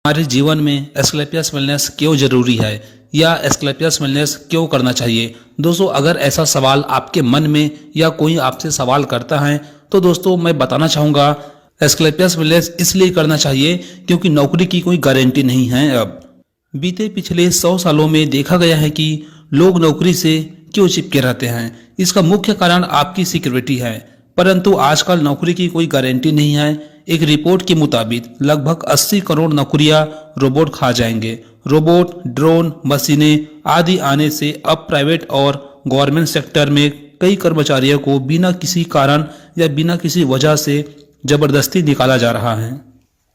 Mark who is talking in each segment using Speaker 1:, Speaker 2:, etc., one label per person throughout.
Speaker 1: हमारे जीवन में एस्क्लेपियस वेलनेस क्यों जरूरी है या एस्क्लेपियस वेलनेस क्यों करना चाहिए। दोस्तों, अगर ऐसा सवाल आपके मन में या कोई आपसे सवाल करता है तो दोस्तों मैं बताना चाहूँगा एस्क्लेपियस वेलनेस इसलिए करना चाहिए क्योंकि नौकरी की कोई गारंटी नहीं है। अब बीते पिछले 100 सालों में देखा गया है कि लोग नौकरी से क्यों चिपके रहते हैं। इसका मुख्य कारण आपकी सिक्योरिटी है, परंतु आजकल नौकरी की कोई गारंटी नहीं है। एक रिपोर्ट के मुताबिक लगभग 80 करोड़ नौकरियां रोबोट खा जाएंगे। रोबोट, ड्रोन, मशीनें आदि आने से अब प्राइवेट और गवर्नमेंट सेक्टर में कई कर्मचारियों को बिना किसी कारण या बिना किसी वजह से जबरदस्ती निकाला जा रहा है।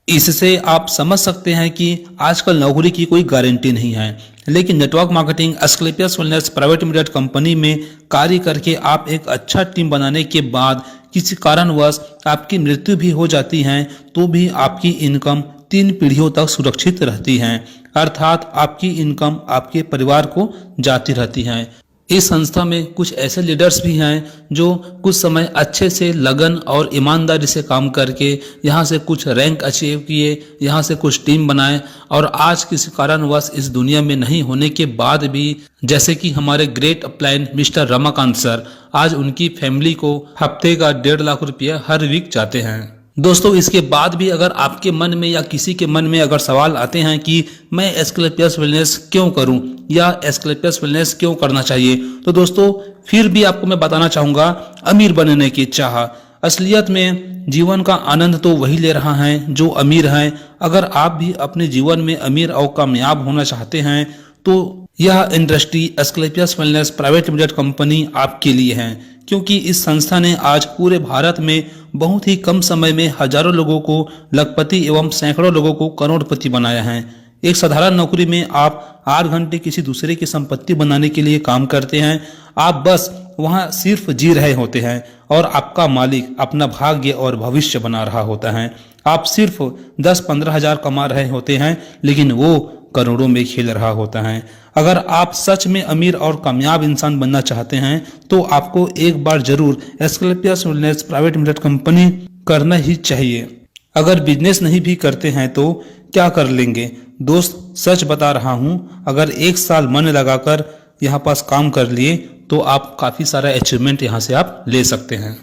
Speaker 1: इससे आप समझ सकते हैं कि आजकल नौकरी की कोई गारंटी नहीं है। लेकिन network marketing Asclepius wellness private limited company में कार्य करके आप एक अच्छा टीम बनाने के बाद किसी कारणवश आपकी मृत्यु भी हो जाती है तो भी आपकी इनकम 3 पीढ़ियों तक सुरक्षित रहती है, अर्थात आपकी इनकम आपके परिवार को जाती रहती है। इस संस्था में कुछ ऐसे लीडर्स भी हैं जो कुछ समय अच्छे से लगन और ईमानदारी से काम करके यहाँ से कुछ रैंक अचीव किए, यहाँ से कुछ टीम बनाए और आज किसी कारणवश इस दुनिया में नहीं होने के बाद भी, जैसे कि हमारे great upline mister Ramakant sir, आज उनकी फैमिली को हफ्ते का 1.5 लाख रुपया हर वीक जाते हैं। दोस्तों, इसके बाद भी अगर आपके मन में या किसी के मन में अगर सवाल आते हैं कि मैं एस्क्लेपियस वेलनेस क्यों करूं या एस्क्लेपियस वेलनेस क्यों करना चाहिए, तो दोस्तों फिर भी आपको मैं बताना चाहूँगा अमीर बनने की चाह। असलियत में जीवन का आनंद तो वही ले रहा है जो अमीर है। अगर आप भी अपने जीवन में अमीर और कामयाब होना चाहते हैं तो यह industry Asclepius wellness private limited company आपके लिए है, क्योंकि इस संस्था ने आज पूरे भारत में बहुत ही कम समय में हजारों लोगों को लखपति एवं सैकड़ों लोगों को करोड़पति बनाया है। एक साधारण नौकरी में आप 8 घंटे किसी दूसरे की संपत्ति बनाने के लिए काम करते हैं। आप बस वहां सिर्फ जी रहे होते हैं और आपका मालिक अपना भाग्य और भविष्य बना रहा होता है। आप सिर्फ 10-15 हजार कमा रहे होते हैं, लेकिन वो करोड़ों में खेल रहा होता है। अगर आप सच में अमीर और कामयाब इंसान बनना चाहते हैं तो आपको एक बार जरूर Asclepius wellness private limited company करना ही चाहिए। अगर बिजनेस नहीं भी करते हैं तो क्या कर लेंगे। दोस्त, सच बता रहा हूं, अगर 1 साल मन लगाकर यहाँ पास काम कर लिए तो आप काफी सारा अचीवमेंट यहाँ से आप ले सकते हैं।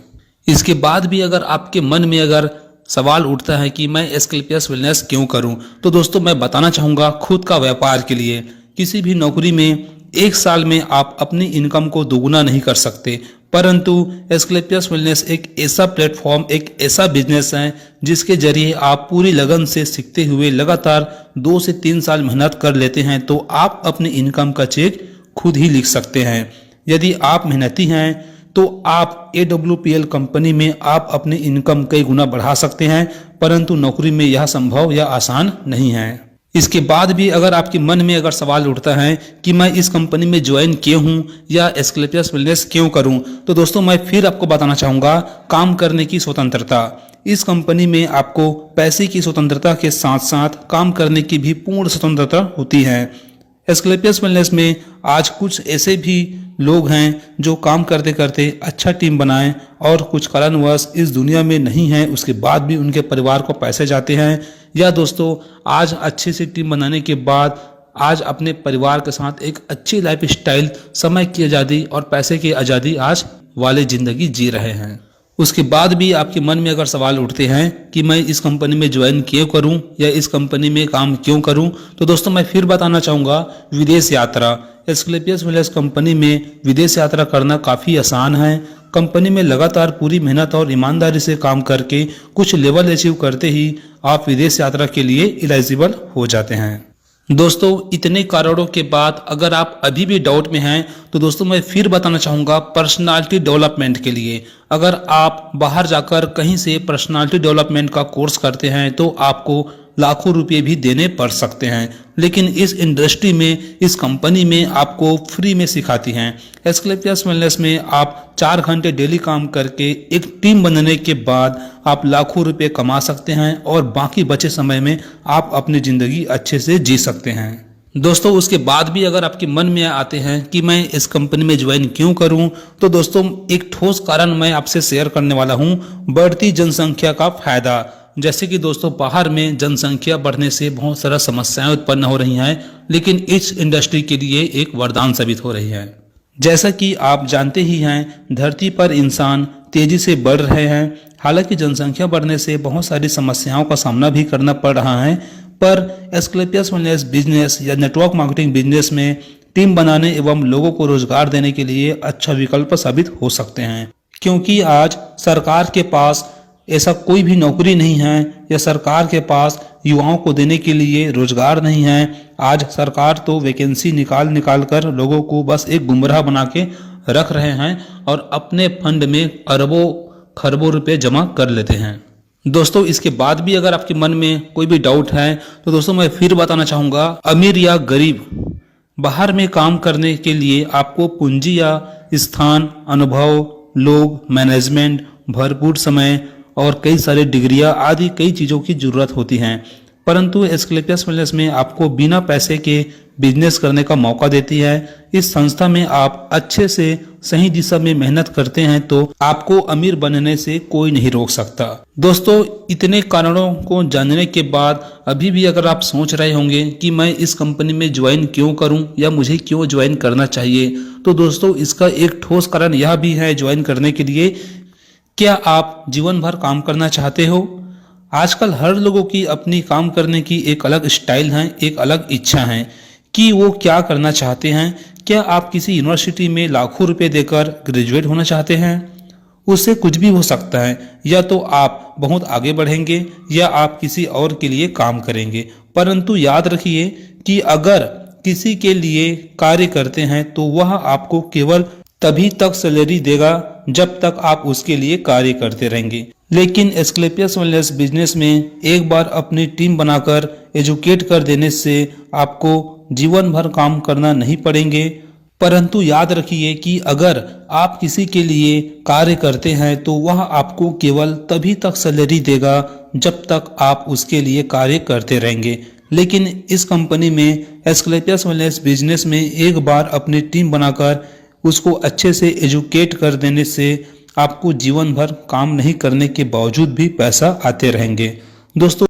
Speaker 1: इसके बाद भी अगर आपके मन में अगर सवाल उठता है कि मैं एस्क्लेपियस वेलनेस क्यों करूं, तो दोस्तों मैं बताना चाहूंगा खुद का व्यापार के लिए। किसी भी नौकरी में 1 साल में आप अपनी इनकम को दोगुना नहीं कर सकते, परंतु एस्क्लेपियस वेलनेस एक ऐसा प्लेटफॉर्म, एक ऐसा बिजनेस है जिसके जरिए आप पूरी लगन से सीखते हुए लगातार 2 से 3 साल मेहनत कर लेते हैं तो आप अपनी इनकम का चेक खुद ही लिख सकते हैं। यदि आप मेहनती हैं तो आप AWPL कंपनी में आप अपनी इनकम कई गुना बढ़ा सकते हैं, परंतु नौकरी में यह संभव या आसान नहीं है। इसके बाद भी अगर आपके मन में अगर सवाल उठता है कि मैं इस कंपनी में ज्वाइन क्यों हूं या एस्क्लेपियस वेलनेस क्यों करूं, तो दोस्तों मैं फिर आपको बताना चाहूंगा काम करने की स्वतंत्रता। इस कंपनी में आपको पैसे की स्वतंत्रता के साथ साथ काम करने की भी पूर्ण स्वतंत्रता होती है। एस्क्लेपियस वेलनेस में आज कुछ ऐसे भी लोग हैं जो काम करते करते अच्छा टीम बनाएं और कुछ कारणवश इस दुनिया में नहीं है, उसके बाद भी उनके परिवार को पैसे जाते हैं। या दोस्तों, आज अच्छे से टीम बनाने के बाद आज अपने परिवार के साथ एक अच्छी लाइफ स्टाइल, समय की आज़ादी और पैसे की आज़ादी आज वाले जिंदगी जी रहे हैं। उसके बाद भी आपके मन में अगर सवाल उठते हैं कि मैं इस कंपनी में ज्वाइन क्यों करूं या इस कंपनी में काम क्यों करूं, तो दोस्तों मैं फिर बताना चाहूँगा विदेश यात्रा। एस्क्लेपियस वेलनेस कंपनी में विदेश यात्रा करना काफ़ी आसान है। कंपनी में लगातार पूरी मेहनत और ईमानदारी से काम करके कुछ लेवल अचीव करते ही आप विदेश यात्रा के लिए एलिजिबल हो जाते हैं। दोस्तों, इतने कारणों के बाद अगर आप अभी भी डाउट में हैं तो दोस्तों मैं फिर बताना चाहूँगा पर्सनालिटी डेवलपमेंट के लिए। अगर आप बाहर जाकर कहीं से पर्सनालिटी डेवलपमेंट का कोर्स करते हैं तो आपको लाखों रुपए भी देने पड़ सकते हैं, लेकिन इस इंडस्ट्री में, इस कंपनी में आपको फ्री में सिखाती हैं। एस्क्लेपियस वेलनेस में आप 4 घंटे डेली काम करके एक टीम बनने के बाद आप लाखों रुपए कमा सकते हैं और बाकी बचे समय में आप अपनी जिंदगी अच्छे से जी सकते हैं। दोस्तों, उसके बाद भी अगर आपके मन में आते हैं कि मैं इस कंपनी में ज्वाइन क्यों करूं, तो दोस्तों एक ठोस कारण मैं आपसे शेयर करने वाला हूं, बढ़ती जनसंख्या का फायदा। जैसे कि दोस्तों बाहर में जनसंख्या बढ़ने से बहुत सारा समस्याएं उत्पन्न हो रही हैं, लेकिन इस इंडस्ट्री के लिए एक वरदान साबित हो रही है। जैसा कि आप जानते ही हैं, धरती पर इंसान तेजी से बढ़ रहे हैं। हालांकि जनसंख्या बढ़ने से बहुत सारी समस्याओं का सामना भी करना पड़ रहा है, पर एस्क्लेपियस वेलनेस बिजनेस या नेटवर्क मार्केटिंग बिजनेस में टीम बनाने एवं लोगों को रोजगार देने के लिए अच्छा विकल्प साबित हो सकते हैं, क्योंकि आज सरकार के पास ऐसा कोई भी नौकरी नहीं है या सरकार के पास युवाओं को देने के लिए रोजगार नहीं है। आज सरकार तो वैकेंसी निकाल कर लोगों को बस एक गुमराह बना के रख रहे हैं और अपने फंड में अरबों खरबों रुपए जमा कर लेते हैं। दोस्तों इसके बाद भी अगर आपके मन में कोई भी डाउट है तो दोस्तों मैं फिर बताना चाहूँगा, अमीर या गरीब, बाहर में काम करने के लिए आपको पूंजी या स्थान, अनुभव, लोग, मैनेजमेंट, भरपूर समय और कई सारे डिग्रियां आदि कई चीज़ों की जरूरत होती हैं, परंतु एस्क्लेपियस वेलनेस में आपको बिना पैसे के बिजनेस करने का मौका देती है। इस संस्था में आप अच्छे से सही दिशा में मेहनत करते हैं तो आपको अमीर बनने से कोई नहीं रोक सकता। दोस्तों इतने कारणों को जानने के बाद अभी भी अगर आप सोच रहे होंगे कि मैं इस कंपनी में ज्वाइन क्यों करूं या मुझे क्यों ज्वाइन करना चाहिए, तो दोस्तों इसका एक ठोस कारण यह भी है ज्वाइन करने के लिए, क्या आप जीवन भर काम करना चाहते हो? आजकल हर लोगों की अपनी काम करने की एक अलग स्टाइल है, एक अलग इच्छा है कि वो क्या करना चाहते हैं। क्या आप किसी यूनिवर्सिटी में लाखों रुपए देकर ग्रेजुएट होना चाहते हैं? उससे कुछ भी हो सकता है, या तो आप बहुत आगे बढ़ेंगे या आप किसी और के लिए काम करेंगे, परंतु याद रखिए कि अगर किसी के लिए कार्य करते हैं तो वह आपको केवल तभी तक सैलरी देगा जब तक आप उसके लिए कार्य करते रहेंगे। लेकिन एस्क्लेपियस वेलनेस बिजनेस में एक बार अपनी टीम बनाकर एजुकेट कर देने से आपको जीवन भर काम करना नहीं पड़ेंगे, परंतु याद रखिए कि अगर आप किसी के लिए कार्य करते हैं तो वह आपको केवल तभी तक सैलरी देगा जब तक आप उसके लिए कार्य करते रहेंगे। लेकिन इस कंपनी में एस्क्लेपियस वेलनेस बिजनेस में एक बार अपनी टीम बनाकर उसको अच्छे से एजुकेट कर देने से आपको जीवन भर काम नहीं करने के बावजूद भी पैसा आते रहेंगे। दोस्तों